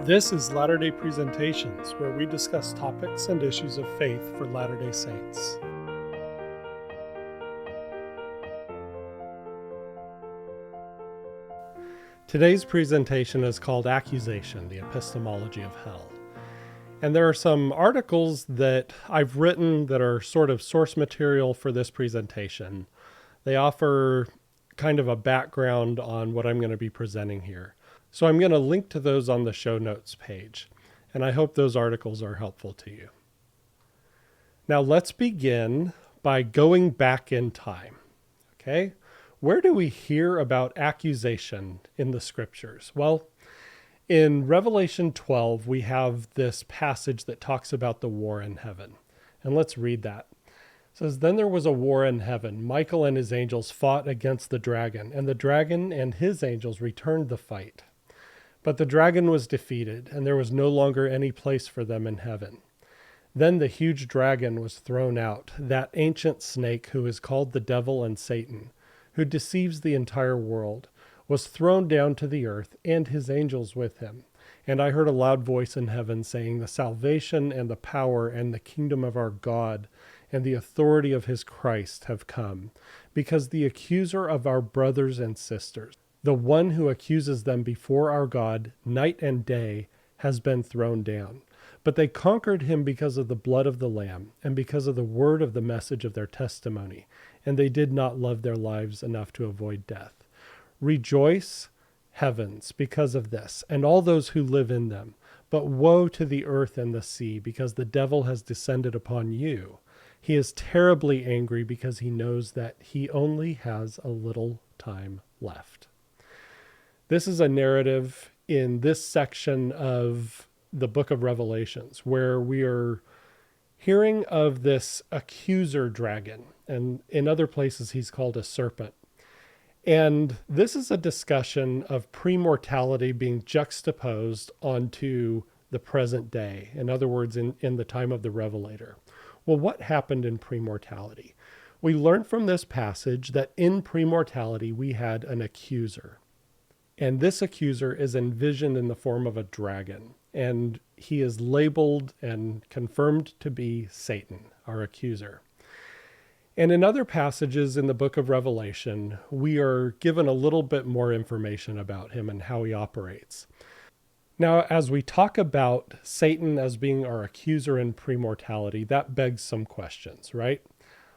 This is Latter-day Presentations, where we discuss topics and issues of faith for Latter-day Saints. Today's presentation is called Accusation, the Epistemology of Hell. And there are some articles that I've written that are sort of source material for this presentation. They offer kind of a background on what I'm going to be presenting here. So I'm going to link to those on the show notes page, and I hope those articles are helpful to you. Now let's begin by going back in time. Okay? Where do we hear about accusation in the scriptures? Well, in Revelation 12, we have this passage that talks about the war in heaven. And let's read that. It says, "Then there was a war in heaven. Michael and his angels fought against the dragon, and the dragon and his angels returned the fight. But the dragon was defeated, and there was no longer any place for them in heaven. Then the huge dragon was thrown out, that ancient snake who is called the devil and Satan, who deceives the entire world, was thrown down to the earth, and his angels with him. And I heard a loud voice in heaven saying, 'The salvation and the power and the kingdom of our God and the authority of his Christ have come, because the accuser of our brothers and sisters, the one who accuses them before our God night and day, has been thrown down. But they conquered him because of the blood of the Lamb and because of the word of the message of their testimony, and they did not love their lives enough to avoid death. Rejoice, heavens, because of this, and all those who live in them. But woe to the earth and the sea, because the devil has descended upon you. He is terribly angry because he knows that he only has a little time left." This is a narrative in this section of the book of Revelations where we are hearing of this accuser dragon, and in other places he's called a serpent. And this is a discussion of premortality being juxtaposed onto the present day. In other words, in the time of the Revelator. Well, what happened in premortality? We learn from this passage that in premortality we had an accuser. And this accuser is envisioned in the form of a dragon. And he is labeled and confirmed to be Satan, our accuser. And in other passages in the book of Revelation, we are given a little bit more information about him and how he operates. Now, as we talk about Satan as being our accuser in premortality, that begs some questions, right?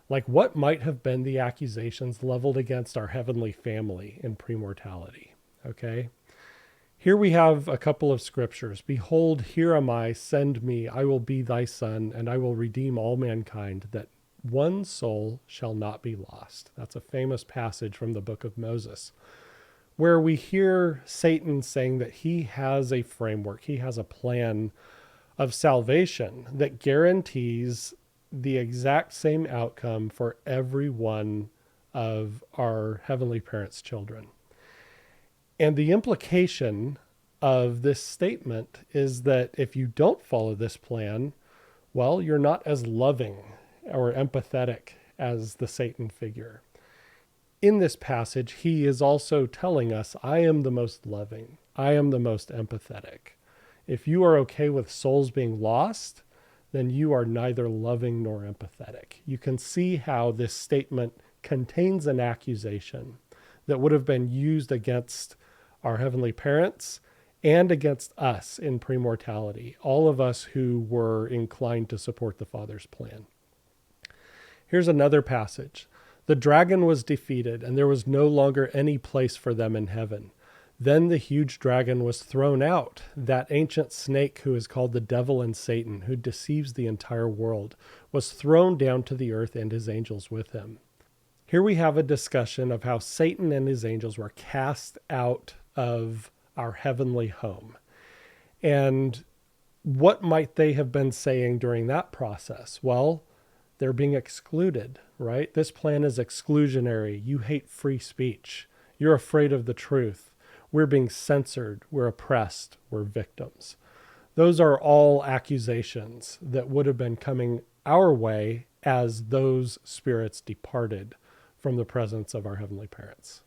Like, what might have been the accusations leveled against our heavenly family in premortality? Okay. Here we have a couple of scriptures. "Behold, here am I, send me, I will be thy son, and I will redeem all mankind, that one soul shall not be lost." That's a famous passage from the book of Moses, where we hear Satan saying that he has a framework, he has a plan of salvation that guarantees the exact same outcome for every one of our heavenly parents' children. And the implication of this statement is that if you don't follow this plan, well, you're not as loving or empathetic as the Satan figure. In this passage, he is also telling us, I am the most loving. I am the most empathetic. If you are okay with souls being lost, then you are neither loving nor empathetic. You can see how this statement contains an accusation that would have been used against our heavenly parents and against us in premortality, all of us who were inclined to support the Father's plan. Here's another passage. "The dragon was defeated, and there was no longer any place for them in heaven. Then the huge dragon was thrown out, that ancient snake who is called the devil and Satan, who deceives the entire world, was thrown down to the earth and his angels with him." Here we have a discussion of how Satan and his angels were cast out of our heavenly home. And what might they have been saying during that process? Well, they're being excluded, right? This plan is exclusionary. You hate free speech. You're afraid of the truth. We're being censored. We're oppressed. We're victims. Those are all accusations that would have been coming our way as those spirits departed from the presence of our heavenly parents.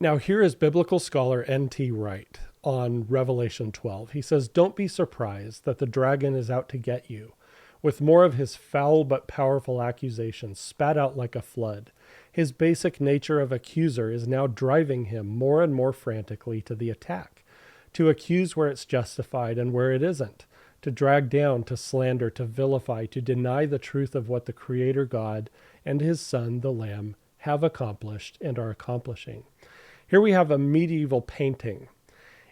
Now, here is biblical scholar N.T. Wright on Revelation 12. He says, "Don't be surprised that the dragon is out to get you, with more of his foul but powerful accusations spat out like a flood. His basic nature of accuser is now driving him more and more frantically to the attack, to accuse where it's justified and where it isn't, to drag down, to slander, to vilify, to deny the truth of what the Creator God and his Son, the Lamb, have accomplished and are accomplishing." Here we have a medieval painting,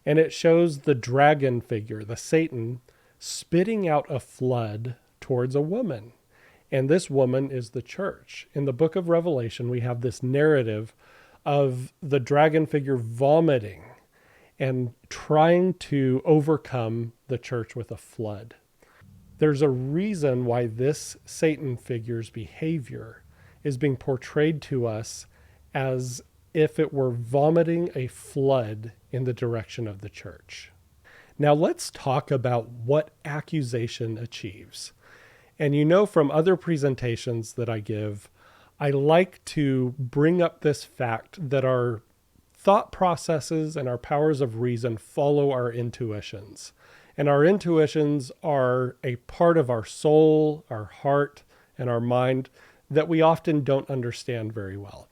and it shows the dragon figure, the Satan, spitting out a flood towards a woman. And this woman is the church. In the book of Revelation, we have this narrative of the dragon figure vomiting and trying to overcome the church with a flood. There's a reason why this Satan figure's behavior is being portrayed to us as if it were vomiting a flood in the direction of the church. Now let's talk about what accusation achieves. And you know from other presentations that I give, I like to bring up this fact that our thought processes and our powers of reason follow our intuitions. And our intuitions are a part of our soul, our heart, and our mind that we often don't understand very well.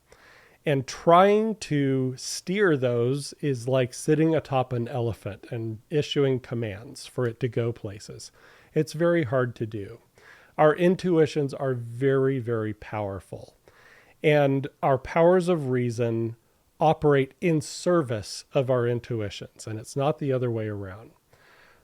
And trying to steer those is like sitting atop an elephant and issuing commands for it to go places. It's very hard to do. Our intuitions are very, very powerful. And our powers of reason operate in service of our intuitions, and it's not the other way around.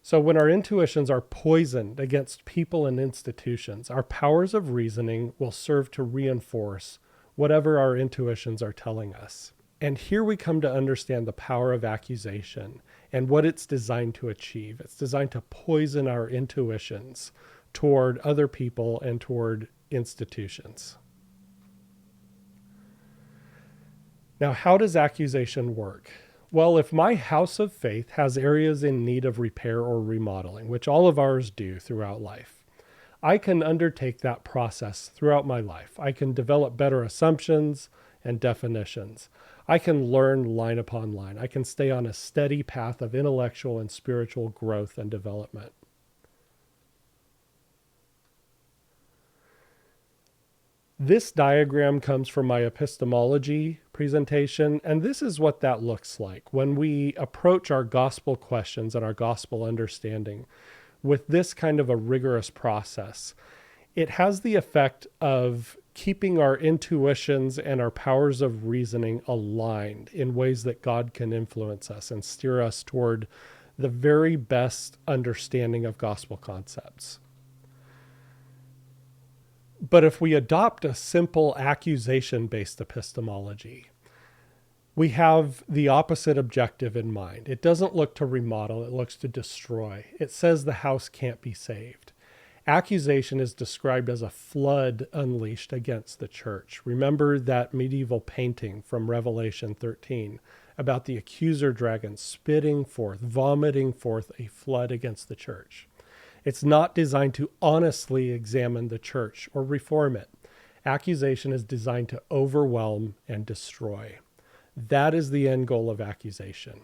So when our intuitions are poisoned against people and institutions, our powers of reasoning will serve to reinforce whatever our intuitions are telling us. And here we come to understand the power of accusation and what it's designed to achieve. It's designed to poison our intuitions toward other people and toward institutions. Now, how does accusation work? Well, if my house of faith has areas in need of repair or remodeling, which all of ours do throughout life, I can undertake that process throughout my life. I can develop better assumptions and definitions. I can learn line upon line. I can stay on a steady path of intellectual and spiritual growth and development. This diagram comes from my epistemology presentation, and this is what that looks like when we approach our gospel questions and our gospel understanding with this kind of a rigorous process. It has the effect of keeping our intuitions and our powers of reasoning aligned in ways that God can influence us and steer us toward the very best understanding of gospel concepts. But if we adopt a simple accusation-based epistemology, we have the opposite objective in mind. It doesn't look to remodel, it looks to destroy. It says the house can't be saved. Accusation is described as a flood unleashed against the church. Remember that medieval painting from Revelation 13 about the accuser dragon spitting forth, vomiting forth a flood against the church. It's not designed to honestly examine the church or reform it. Accusation is designed to overwhelm and destroy. That is the end goal of accusation.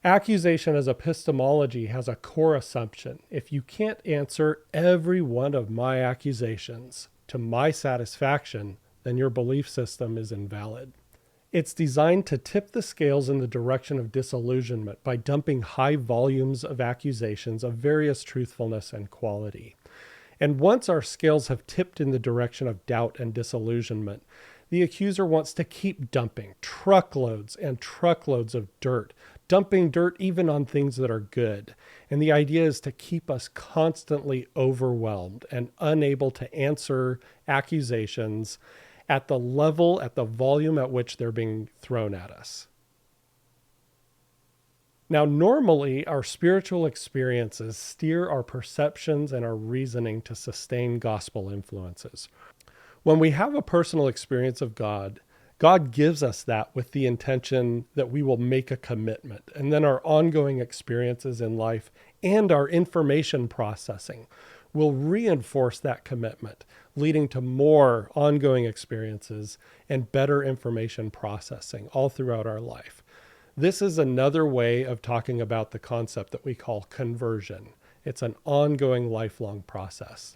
Accusation as epistemology has a core assumption. If you can't answer every one of my accusations to my satisfaction, then your belief system is invalid. It's designed to tip the scales in the direction of disillusionment by dumping high volumes of accusations of various truthfulness and quality. And once our scales have tipped in the direction of doubt and disillusionment, the accuser wants to keep dumping truckloads and truckloads of dirt, dumping dirt even on things that are good. And the idea is to keep us constantly overwhelmed and unable to answer accusations at the level, at the volume at which they're being thrown at us. Now, normally, our spiritual experiences steer our perceptions and our reasoning to sustain gospel influences. When we have a personal experience of God, God gives us that with the intention that we will make a commitment. And then our ongoing experiences in life and our information processing will reinforce that commitment, leading to more ongoing experiences and better information processing all throughout our life. This is another way of talking about the concept that we call conversion. It's an ongoing, lifelong process.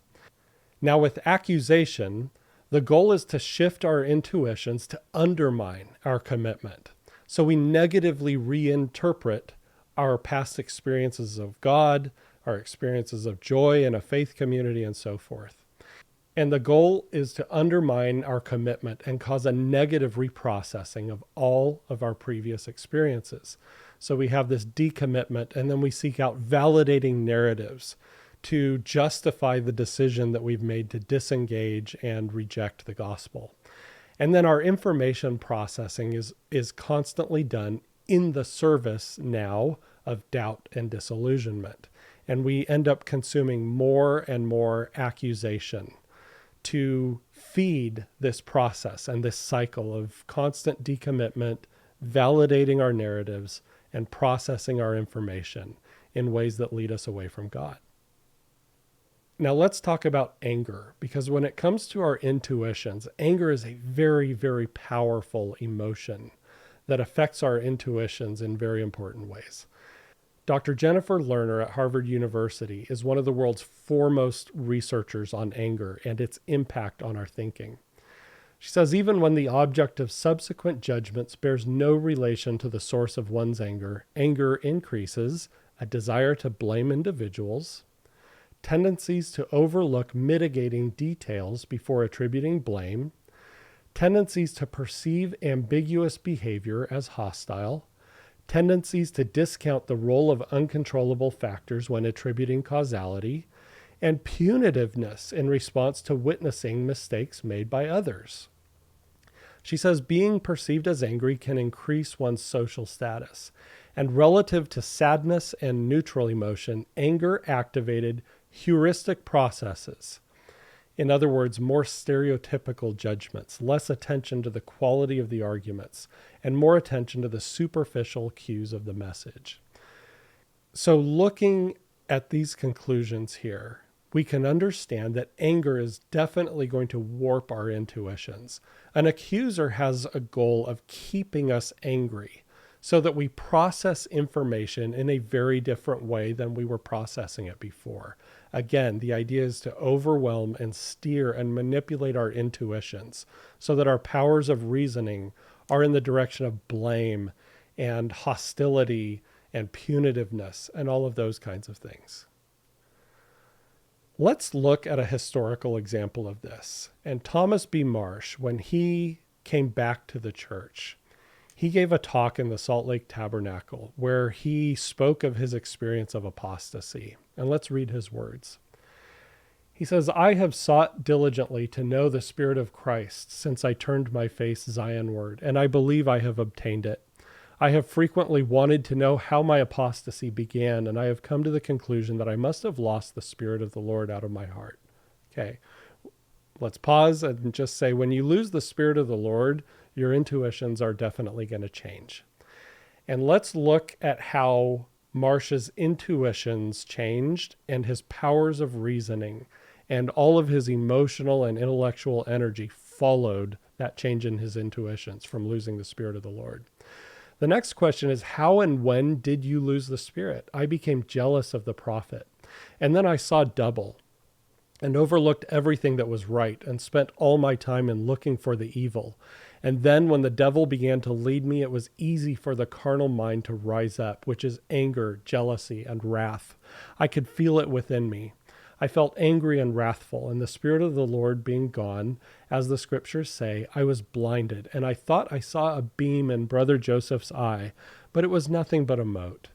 Now, with accusation, the goal is to shift our intuitions to undermine our commitment. So we negatively reinterpret our past experiences of God, our experiences of joy in a faith community, and so forth. And the goal is to undermine our commitment and cause a negative reprocessing of all of our previous experiences. So we have this decommitment, and then we seek out validating narratives to justify the decision that we've made to disengage and reject the gospel. And then our information processing is constantly done in the service now of doubt and disillusionment. And we end up consuming more and more accusation to feed this process and this cycle of constant decommitment, validating our narratives, and processing our information in ways that lead us away from God. Now let's talk about anger, because when it comes to our intuitions, anger is a very, very powerful emotion that affects our intuitions in very important ways. Dr. Jennifer Lerner at Harvard University is one of the world's foremost researchers on anger and its impact on our thinking. She says, even when the object of subsequent judgments bears no relation to the source of one's anger, anger increases a desire to blame individuals, tendencies to overlook mitigating details before attributing blame, tendencies to perceive ambiguous behavior as hostile, tendencies to discount the role of uncontrollable factors when attributing causality, and punitiveness in response to witnessing mistakes made by others. She says being perceived as angry can increase one's social status, and relative to sadness and neutral emotion, anger activated heuristic processes. In other words, more stereotypical judgments, less attention to the quality of the arguments, and more attention to the superficial cues of the message. So looking at these conclusions here, we can understand that anger is definitely going to warp our intuitions. An accuser has a goal of keeping us angry so that we process information in a very different way than we were processing it before. Again, the idea is to overwhelm and steer and manipulate our intuitions so that our powers of reasoning are in the direction of blame and hostility and punitiveness and all of those kinds of things. Let's look at a historical example of this. And Thomas B. Marsh, when he came back to the church, he gave a talk in the Salt Lake Tabernacle where he spoke of his experience of apostasy. And let's read his words. He says, "I have sought diligently to know the Spirit of Christ since I turned my face Zionward, and I believe I have obtained it. I have frequently wanted to know how my apostasy began, and I have come to the conclusion that I must have lost the Spirit of the Lord out of my heart." Okay, let's pause and just say, when you lose the Spirit of the Lord, your intuitions are definitely going to change. And let's look at how Marsh's intuitions changed and his powers of reasoning and all of his emotional and intellectual energy followed that change in his intuitions from losing the Spirit of the Lord. The next question is, how and when did you lose the Spirit? I became jealous of the prophet, and then I saw double and overlooked everything that was right and spent all my time in looking for the evil. And then when the devil began to lead me, it was easy for the carnal mind to rise up, which is anger, jealousy, and wrath. I could feel it within me. I felt angry and wrathful, and the Spirit of the Lord being gone, as the scriptures say, I was blinded, and I thought I saw a beam in Brother Joseph's eye, but it was nothing but a mote.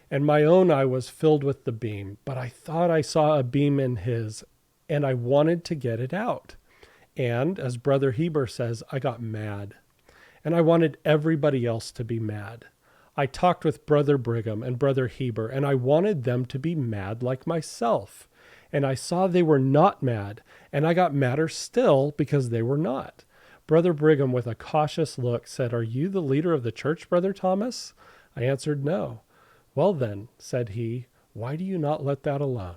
And my own eye was filled with the beam, but I thought I saw a beam in his, and I wanted to get it out. And, as Brother Heber says, I got mad. And I wanted everybody else to be mad. I talked with Brother Brigham and Brother Heber, and I wanted them to be mad like myself. And I saw they were not mad, and I got madder still because they were not. Brother Brigham, with a cautious look, said, "Are you the leader of the church, Brother Thomas?" I answered, "No." "Well then," said he, "why do you not let that alone?"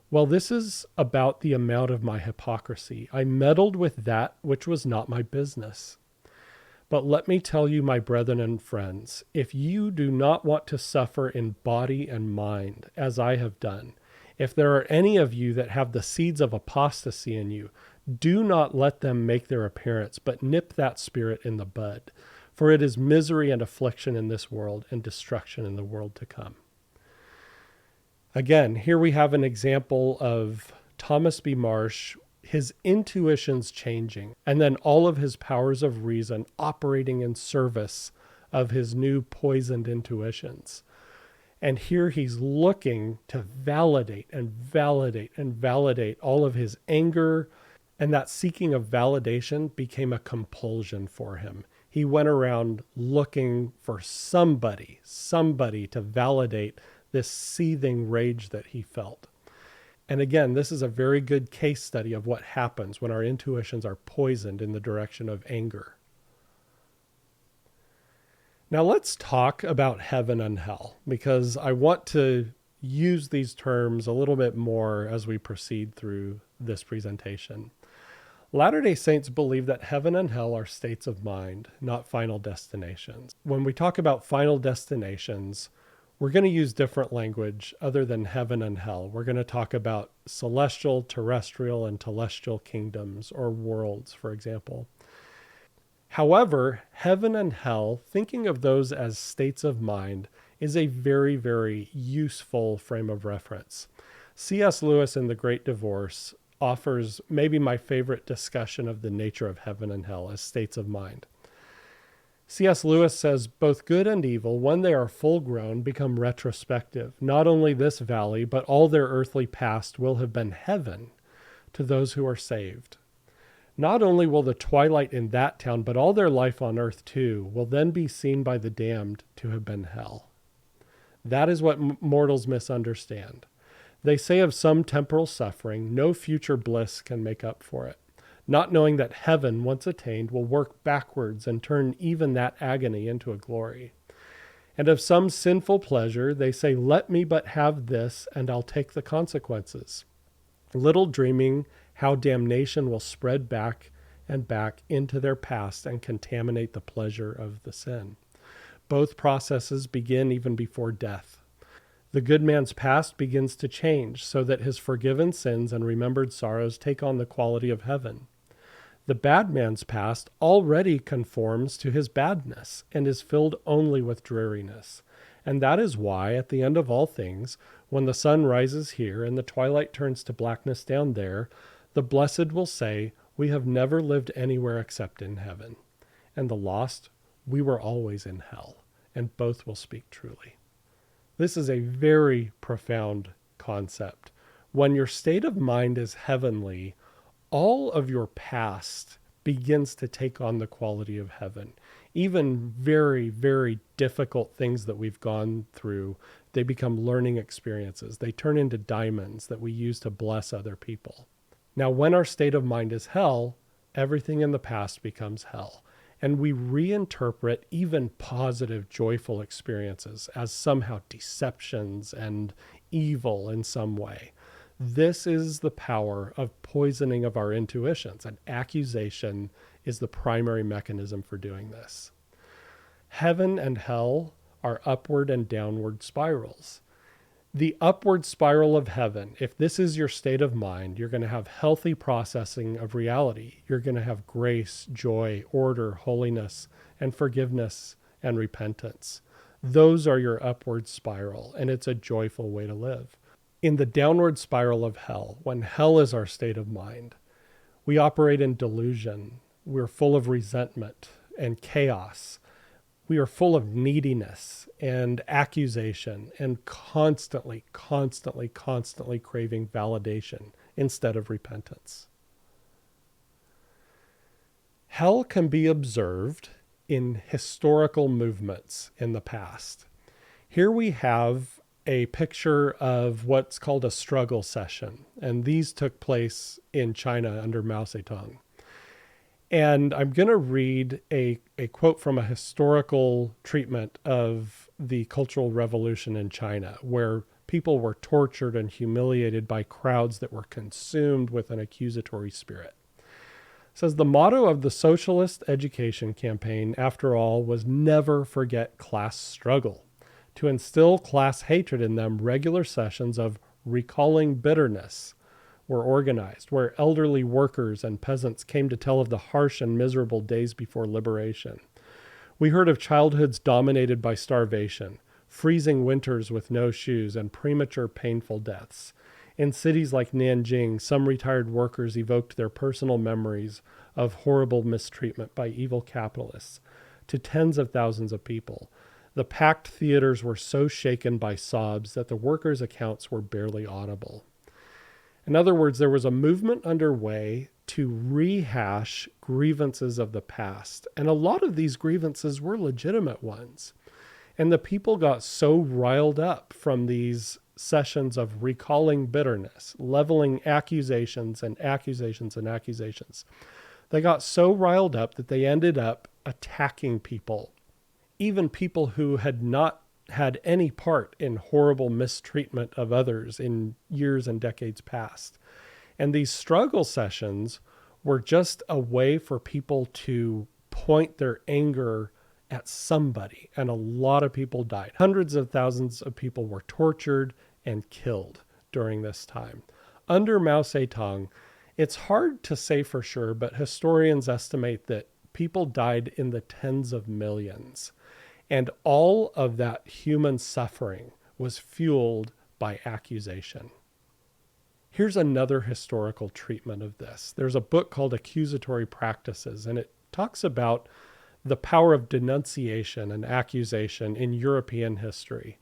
Well, this is about the amount of my hypocrisy. I meddled with that which was not my business. But let me tell you, my brethren and friends, if you do not want to suffer in body and mind, as I have done, if there are any of you that have the seeds of apostasy in you, do not let them make their appearance, but nip that spirit in the bud. For it is misery and affliction in this world and destruction in the world to come. Again, here we have an example of Thomas B. Marsh, his intuitions changing, and then all of his powers of reason operating in service of his new poisoned intuitions. And here he's looking to validate and validate and validate all of his anger, and that seeking of validation became a compulsion for him. He went around looking for somebody to validate this seething rage that he felt. And again, this is a very good case study of what happens when our intuitions are poisoned in the direction of anger. Now let's talk about heaven and hell, because I want to use these terms a little bit more as we proceed through this presentation. Latter-day Saints believe that heaven and hell are states of mind, not final destinations. When we talk about final destinations, we're going to use different language other than heaven and hell. We're going to talk about celestial, terrestrial, and telestial kingdoms or worlds, for example. However, heaven and hell, thinking of those as states of mind, is a very, very useful frame of reference. C.S. Lewis in The Great Divorce offers maybe my favorite discussion of the nature of heaven and hell as states of mind. C.S. Lewis says, both good and evil, when they are full grown, become retrospective. Not only this valley, but all their earthly past will have been heaven to those who are saved. Not only will the twilight in that town, but all their life on earth too, will then be seen by the damned to have been hell. That is what mortals misunderstand. They say of some temporal suffering, no future bliss can make up for it, not knowing that heaven, once attained, will work backwards and turn even that agony into a glory. And of some sinful pleasure, they say, let me but have this, and I'll take the consequences, little dreaming how damnation will spread back and back into their past and contaminate the pleasure of the sin. Both processes begin even before death. The good man's past begins to change so that his forgiven sins and remembered sorrows take on the quality of heaven. The bad man's past already conforms to his badness and is filled only with dreariness. And that is why, at the end of all things, when the sun rises here and the twilight turns to blackness down there, the blessed will say, we have never lived anywhere except in heaven. And the lost, we were always in hell. And both will speak truly. This is a very profound concept. When your state of mind is heavenly, all of your past begins to take on the quality of heaven. Even very, very difficult things that we've gone through, they become learning experiences. They turn into diamonds that we use to bless other people. Now, when our state of mind is hell, everything in the past becomes hell. And we reinterpret even positive, joyful experiences as somehow deceptions and evil in some way. This is the power of poisoning of our intuitions, and accusation is the primary mechanism for doing this. Heaven and hell are upward and downward spirals. The upward spiral of heaven, if this is your state of mind, you're going to have healthy processing of reality. You're going to have grace, joy, order, holiness, and forgiveness and repentance. Those are your upward spiral, and it's a joyful way to live. In the downward spiral of hell, when hell is our state of mind, we operate in delusion. We're full of resentment and chaos. We are full of neediness and accusation and constantly craving validation instead of repentance. Hell can be observed in historical movements in the past. Here we have a picture of what's called a struggle session, and these took place in China under Mao Zedong. And I'm going to read a quote from a historical treatment of the Cultural Revolution in China, where people were tortured and humiliated by crowds that were consumed with an accusatory spirit. says the motto of the socialist education campaign, after all, was never forget class struggle. To instill class hatred in them, regular sessions of recalling bitterness were organized, where elderly workers and peasants came to tell of the harsh and miserable days before liberation. We heard of childhoods dominated by starvation, freezing winters with no shoes, and premature painful deaths. In cities like Nanjing, some retired workers evoked their personal memories of horrible mistreatment by evil capitalists to tens of thousands of people. The packed theaters were so shaken by sobs that the workers' accounts were barely audible. In other words, there was a movement underway to rehash grievances of the past, and a lot of these grievances were legitimate ones. And the people got so riled up from these sessions of recalling bitterness, leveling accusations and accusations and accusations. They got so riled up that they ended up attacking people, even people who had not had any part in horrible mistreatment of others in years and decades past. And these struggle sessions were just a way for people to point their anger at somebody, and a lot of people died. Hundreds of thousands of people were tortured and killed during this time. Under Mao Zedong, it's hard to say for sure, but historians estimate that people died in the tens of millions. And all of that human suffering was fueled by accusation. Here's another historical treatment of this. There's a book called Accusatory Practices, and it talks about the power of denunciation and accusation in European history.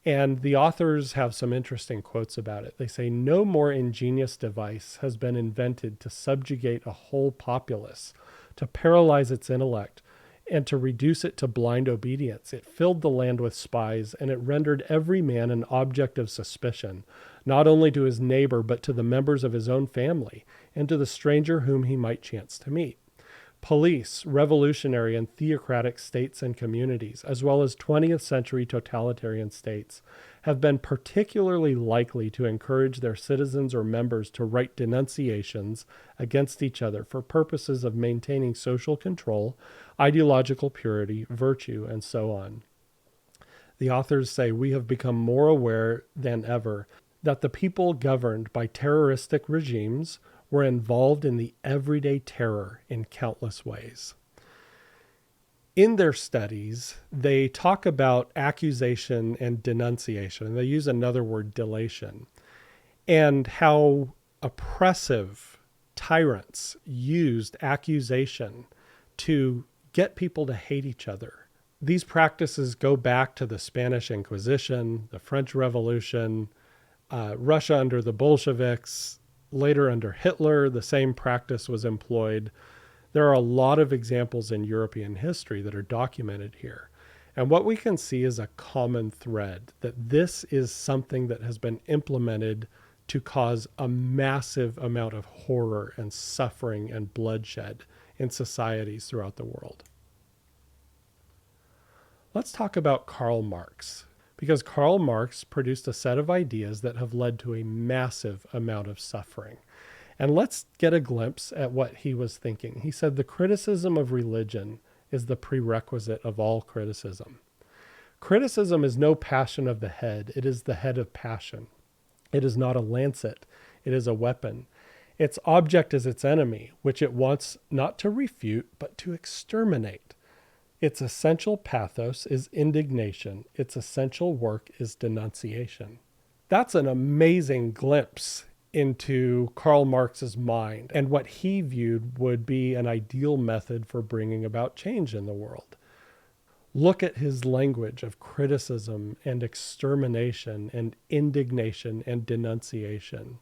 And the authors have some interesting quotes about it. They say, no more ingenious device has been invented to subjugate a whole populace, to paralyze its intellect, and to reduce it to blind obedience. It filled the land with spies, and it rendered every man an object of suspicion, not only to his neighbor, but to the members of his own family, and to the stranger whom he might chance to meet. Police, revolutionary and theocratic states and communities, as well as 20th century totalitarian states, have been particularly likely to encourage their citizens or members to write denunciations against each other for purposes of maintaining social control, ideological purity, virtue, and so on. The authors say we have become more aware than ever that the people governed by terroristic regimes were involved in the everyday terror in countless ways. In their studies, they talk about accusation and denunciation, and they use another word, delation, and how oppressive tyrants used accusation to get people to hate each other. These practices go back to the Spanish Inquisition, the French Revolution, Russia under the Bolsheviks. Later under Hitler, the same practice was employed. There are a lot of examples in European history that are documented here. And what we can see is a common thread, that this is something that has been implemented to cause a massive amount of horror and suffering and bloodshed in societies throughout the world. Let's talk about Karl Marx, because Karl Marx produced a set of ideas that have led to a massive amount of suffering. And let's get a glimpse at what he was thinking. He said, the criticism of religion is the prerequisite of all criticism. Criticism is no passion of the head. It is the head of passion. It is not a lancet. It is a weapon. Its object is its enemy, which it wants not to refute, but to exterminate. Its essential pathos is indignation. Its essential work is denunciation. That's an amazing glimpse into Karl Marx's mind and what he viewed would be an ideal method for bringing about change in the world. Look at his language of criticism and extermination and indignation and denunciation.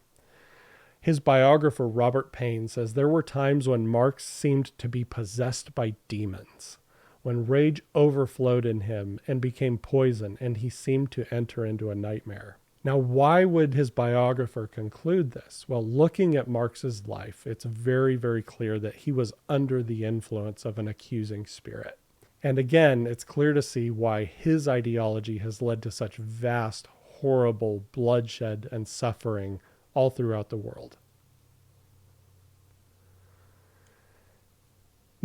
His biographer, Robert Payne, says there were times when Marx seemed to be possessed by demons, when rage overflowed in him and became poison, and he seemed to enter into a nightmare. Now, why would his biographer conclude this? Well, looking at Marx's life, it's very, very clear that he was under the influence of an accusing spirit. And again, it's clear to see why his ideology has led to such vast, horrible bloodshed and suffering all throughout the world.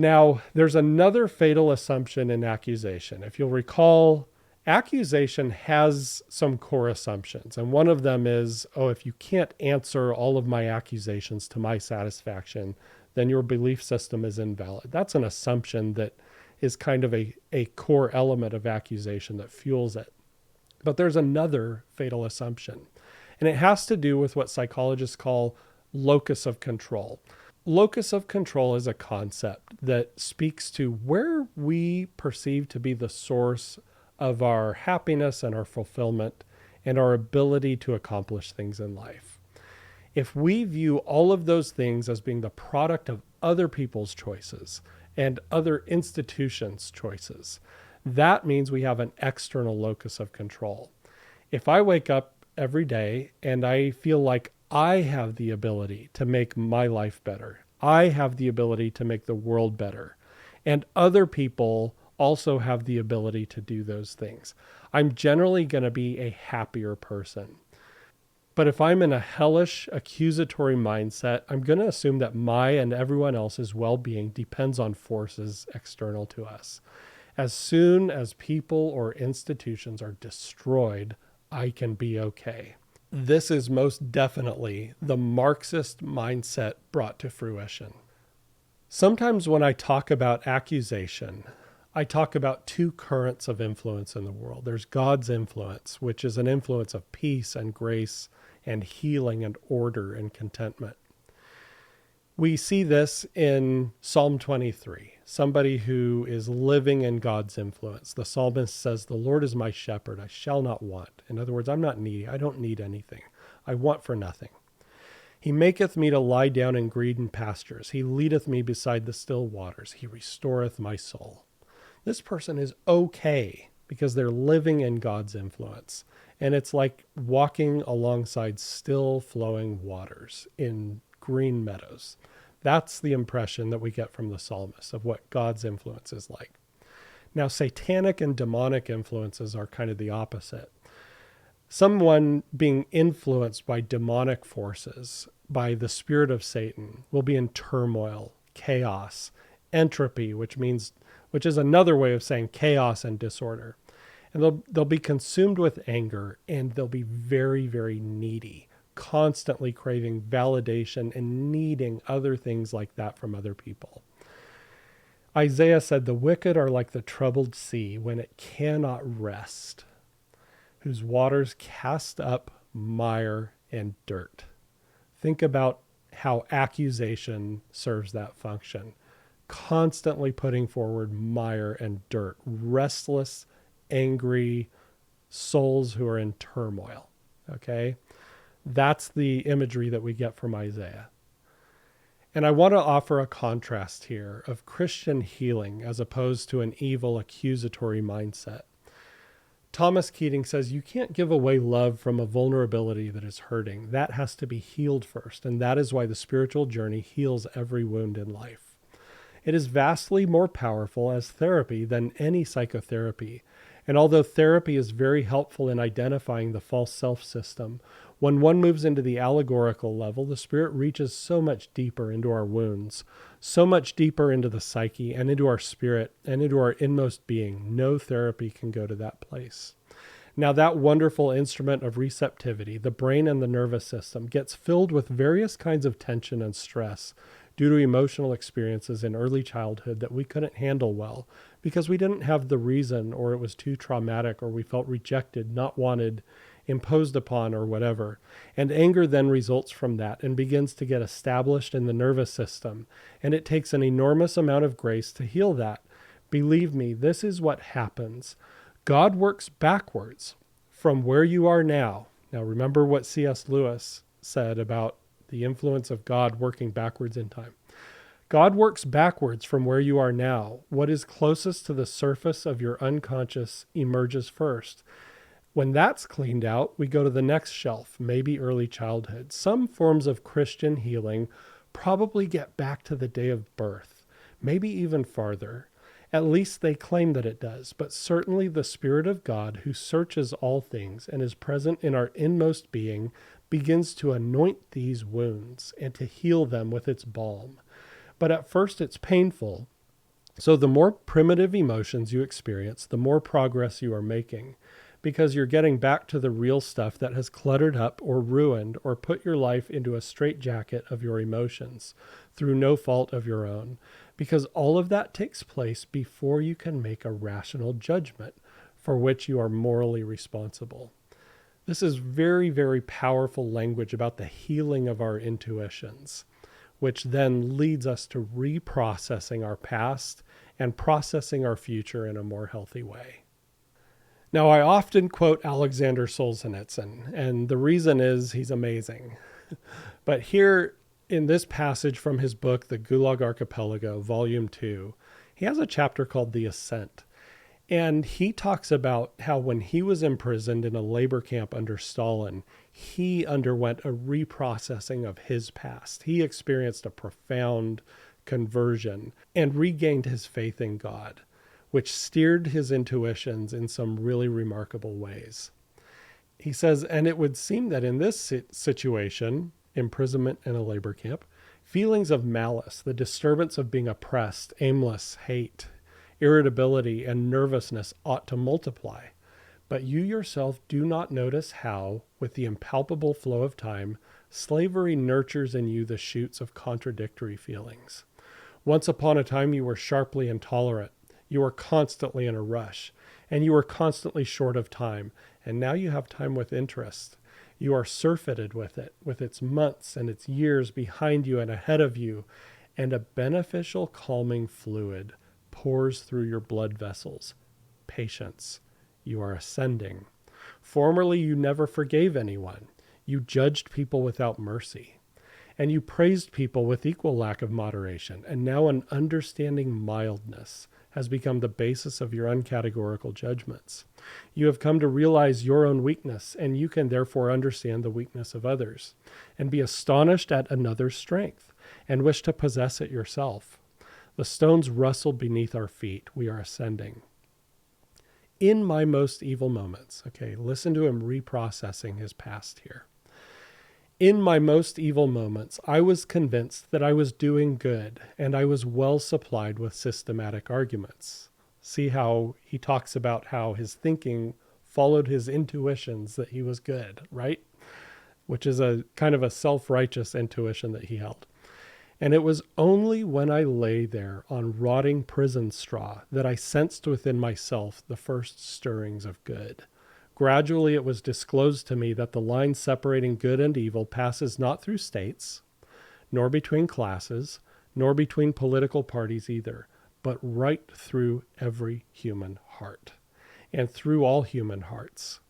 Now, there's another fatal assumption in accusation. If you'll recall, accusation has some core assumptions. And one of them is, if you can't answer all of my accusations to my satisfaction, then your belief system is invalid. That's an assumption that is kind of a core element of accusation that fuels it. But there's another fatal assumption, and it has to do with what psychologists call locus of control. Locus of control is a concept that speaks to where we perceive to be the source of our happiness and our fulfillment and our ability to accomplish things in life. If we view all of those things as being the product of other people's choices and other institutions' choices, that means we have an external locus of control. If I wake up every day and I feel like I have the ability to make my life better, I have the ability to make the world better, and other people also have the ability to do those things, I'm generally going to be a happier person. But if I'm in a hellish, accusatory mindset, I'm going to assume that my and everyone else's well-being depends on forces external to us. As soon as people or institutions are destroyed, I can be okay. This is most definitely the Marxist mindset brought to fruition. Sometimes when I talk about accusation, I talk about two currents of influence in the world. There's God's influence, which is an influence of peace and grace and healing and order and contentment. We see this in Psalm 23, somebody who is living in God's influence. The psalmist says, "The Lord is my shepherd, I shall not want." In other words, I'm not needy. I don't need anything. I want for nothing. He maketh me to lie down in green pastures. He leadeth me beside the still waters. He restoreth my soul. This person is okay because they're living in God's influence. And it's like walking alongside still flowing waters in green meadows. That's the impression that we get from the psalmist of what God's influence is like. Now, satanic and demonic influences are kind of the opposite. Someone being influenced by demonic forces, by the spirit of Satan, will be in turmoil, chaos, entropy, which is another way of saying chaos and disorder. And they'll be consumed with anger, and they'll be very, very needy, constantly craving validation and needing other things like that from other people. Isaiah said, "The wicked are like the troubled sea when it cannot rest, whose waters cast up mire and dirt." Think about how accusation serves that function. Constantly putting forward mire and dirt, restless, angry souls who are in turmoil. Okay? That's the imagery that we get from Isaiah. And I want to offer a contrast here of Christian healing as opposed to an evil accusatory mindset. Thomas Keating says you can't give away love from a vulnerability that is hurting. That has to be healed first, and that is why the spiritual journey heals every wound in life. It is vastly more powerful as therapy than any psychotherapy. And although therapy is very helpful in identifying the false self system, when one moves into the allegorical level, the spirit reaches so much deeper into our wounds, so much deeper into the psyche and into our spirit and into our inmost being. No therapy can go to that place. Now, that wonderful instrument of receptivity, the brain and the nervous system, gets filled with various kinds of tension and stress due to emotional experiences in early childhood that we couldn't handle well because we didn't have the reason, or it was too traumatic, or we felt rejected, not wanted, imposed upon, or whatever. And anger then results from that and begins to get established in the nervous system. And it takes an enormous amount of grace to heal that. Believe me, this is what happens. God works backwards from where you are now. Now, remember what C.S. Lewis said about the influence of God working backwards in time. God works backwards from where you are now. What is closest to the surface of your unconscious emerges first. When that's cleaned out, we go to the next shelf, maybe early childhood. Some forms of Christian healing probably get back to the day of birth, maybe even farther. At least they claim that it does, but certainly the Spirit of God, who searches all things and is present in our inmost being, begins to anoint these wounds and to heal them with its balm. But at first it's painful, So the more primitive emotions you experience, the more progress you are making, because you're getting back to the real stuff that has cluttered up or ruined or put your life into a straitjacket of your emotions through no fault of your own, because all of that takes place before you can make a rational judgment for which you are morally responsible. This is very, very powerful language about the healing of our intuitions, which then leads us to reprocessing our past and processing our future in a more healthy way. Now, I often quote Alexander Solzhenitsyn, and the reason is he's amazing. But here in this passage from his book, The Gulag Archipelago, Volume 2, he has a chapter called The Ascent. And he talks about how when he was imprisoned in a labor camp under Stalin, he underwent a reprocessing of his past. He experienced a profound conversion and regained his faith in God, which steered his intuitions in some really remarkable ways. He says, and it would seem that in this situation, imprisonment in a labor camp, feelings of malice, the disturbance of being oppressed, aimless hate, irritability, and nervousness ought to multiply. But you yourself do not notice how, with the impalpable flow of time, slavery nurtures in you the shoots of contradictory feelings. Once upon a time you were sharply intolerant. You were constantly in a rush, and you were constantly short of time, and now you have time with interest. You are surfeited with it, with its months and its years behind you and ahead of you, and a beneficial calming fluid pours through your blood vessels. Patience. You are ascending. Formerly you never forgave anyone. You judged people without mercy. And you praised people with equal lack of moderation. And now an understanding mildness has become the basis of your uncategorical judgments. You have come to realize your own weakness, and you can therefore understand the weakness of others, and be astonished at another's strength, and wish to possess it yourself. The stones rustle beneath our feet. We are ascending. In my most evil moments, okay, listen to him reprocessing his past here. In my most evil moments, I was convinced that I was doing good, and I was well supplied with systematic arguments. See how he talks about how his thinking followed his intuitions that he was good, right? Which is a kind of a self-righteous intuition that he held. And it was only when I lay there on rotting prison straw that I sensed within myself the first stirrings of good. Gradually it was disclosed to me that the line separating good and evil passes not through states, nor between classes, nor between political parties either, but right through every human heart, and through all human hearts.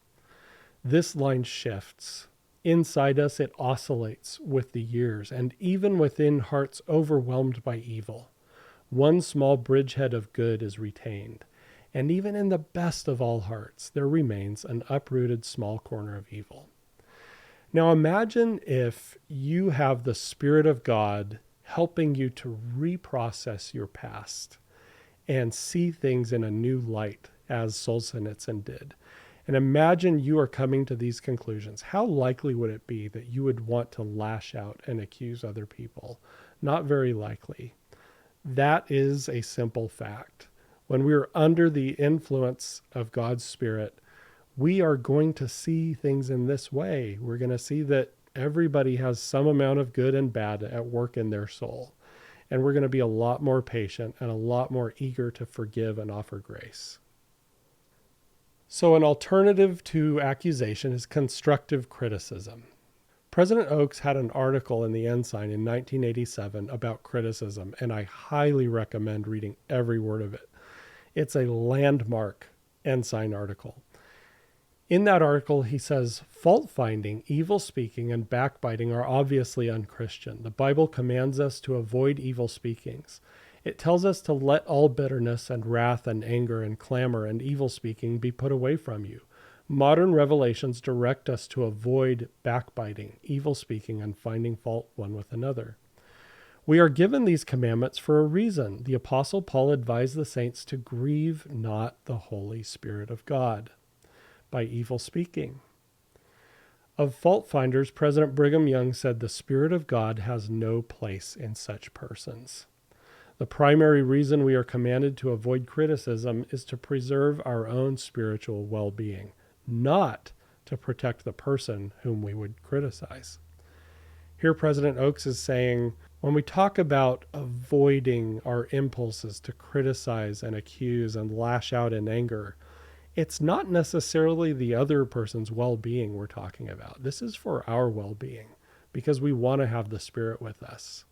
This line shifts. Inside us, it oscillates with the years, and even within hearts overwhelmed by evil, one small bridgehead of good is retained. And even in the best of all hearts, there remains an uprooted small corner of evil. Now imagine if you have the Spirit of God helping you to reprocess your past and see things in a new light, as Solzhenitsyn did. And imagine you are coming to these conclusions. How likely would it be that you would want to lash out and accuse other people? Not very likely. That is a simple fact. When we're under the influence of God's Spirit, we are going to see things in this way. We're going to see that everybody has some amount of good and bad at work in their soul. And we're going to be a lot more patient and a lot more eager to forgive and offer grace. So an alternative to accusation is constructive criticism. President Oakes had an article in the Ensign in 1987 about criticism, and I highly recommend reading every word of it. It's a landmark Ensign article. In that article, he says, fault-finding, evil-speaking, and backbiting are obviously unchristian. The Bible commands us to avoid evil speakings. It tells us to let all bitterness and wrath and anger and clamor and evil speaking be put away from you. Modern revelations direct us to avoid backbiting, evil speaking, and finding fault one with another. We are given these commandments for a reason. The Apostle Paul advised the saints to grieve not the Holy Spirit of God by evil speaking. Of fault finders, President Brigham Young said the Spirit of God has no place in such persons. The primary reason we are commanded to avoid criticism is to preserve our own spiritual well-being, not to protect the person whom we would criticize. Here, President Oakes is saying, when we talk about avoiding our impulses to criticize and accuse and lash out in anger, it's not necessarily the other person's well-being we're talking about. This is for our well-being, because we want to have the Spirit with us.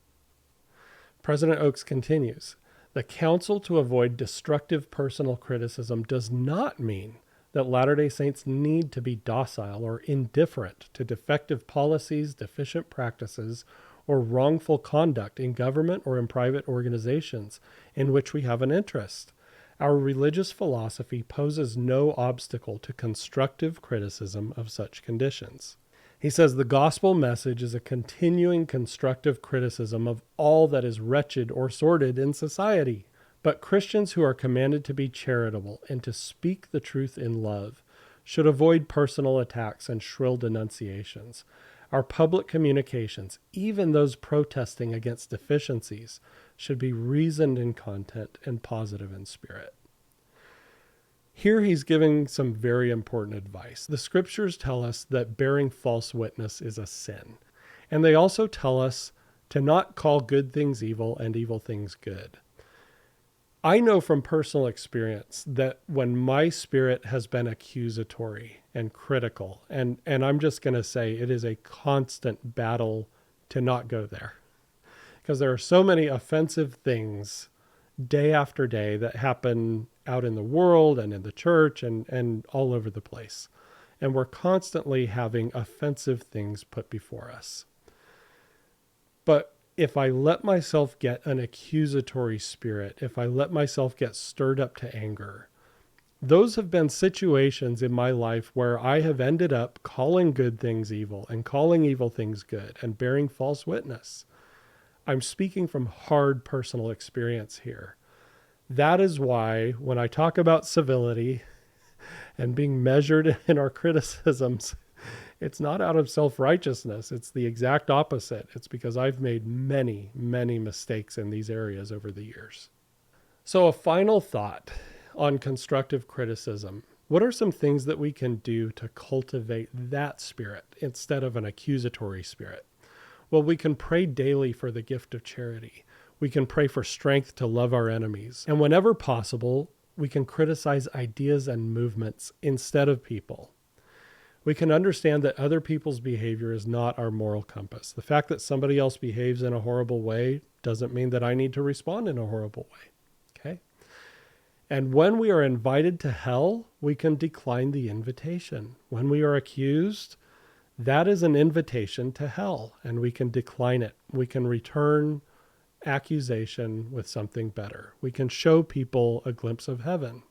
President Oakes continues, the counsel to avoid destructive personal criticism does not mean that Latter-day Saints need to be docile or indifferent to defective policies, deficient practices, or wrongful conduct in government or in private organizations in which we have an interest. Our religious philosophy poses no obstacle to constructive criticism of such conditions. He says the gospel message is a continuing constructive criticism of all that is wretched or sordid in society. But Christians who are commanded to be charitable and to speak the truth in love should avoid personal attacks and shrill denunciations. Our public communications, even those protesting against deficiencies, should be reasoned in content and positive in spirit. Here he's giving some very important advice. The scriptures tell us that bearing false witness is a sin. And they also tell us to not call good things evil and evil things good. I know from personal experience that when my spirit has been accusatory and critical, and I'm just going to say it is a constant battle to not go there, because there are so many offensive things day after day that happen out in the world and in the church and all over the place. And we're constantly having offensive things put before us. But if I let myself get an accusatory spirit, if I let myself get stirred up to anger, those have been situations in my life where I have ended up calling good things evil and calling evil things good and bearing false witness. I'm speaking from hard personal experience here. That is why when I talk about civility and being measured in our criticisms, it's not out of self-righteousness. It's the exact opposite. It's because I've made many, many mistakes in these areas over the years. So a final thought on constructive criticism. What are some things that we can do to cultivate that spirit instead of an accusatory spirit? Well, we can pray daily for the gift of charity. We can pray for strength to love our enemies. And whenever possible, we can criticize ideas and movements instead of people. We can understand that other people's behavior is not our moral compass. The fact that somebody else behaves in a horrible way doesn't mean that I need to respond in a horrible way. Okay? And when we are invited to hell, we can decline the invitation. When we are accused, that is an invitation to hell, and we can decline it. We can return accusation with something better. We can show people a glimpse of heaven.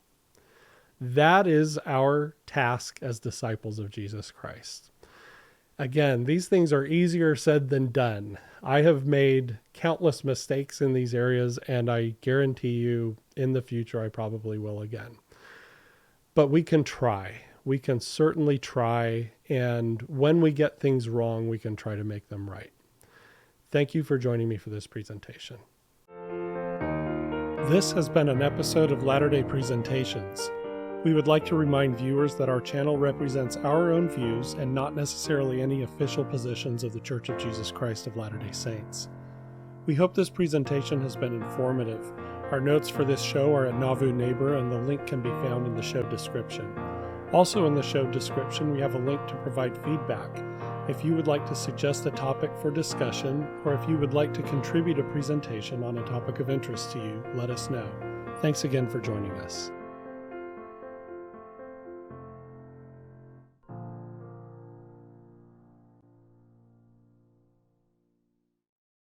That is our task as disciples of Jesus Christ. Again, these things are easier said than done. I have made countless mistakes in these areas, and I guarantee you in the future I probably will again. But we can try. We can certainly try, and when we get things wrong, we can try to make them right. Thank you for joining me for this presentation. This has been an episode of Latter-day Presentations. We would like to remind viewers that our channel represents our own views and not necessarily any official positions of the Church of Jesus Christ of Latter-day Saints. We hope this presentation has been informative. Our notes for this show are at Nauvoo Neighbor, and the link can be found in the show description. Also in the show description, we have a link to provide feedback. If you would like to suggest a topic for discussion, or if you would like to contribute a presentation on a topic of interest to you, let us know. Thanks again for joining us.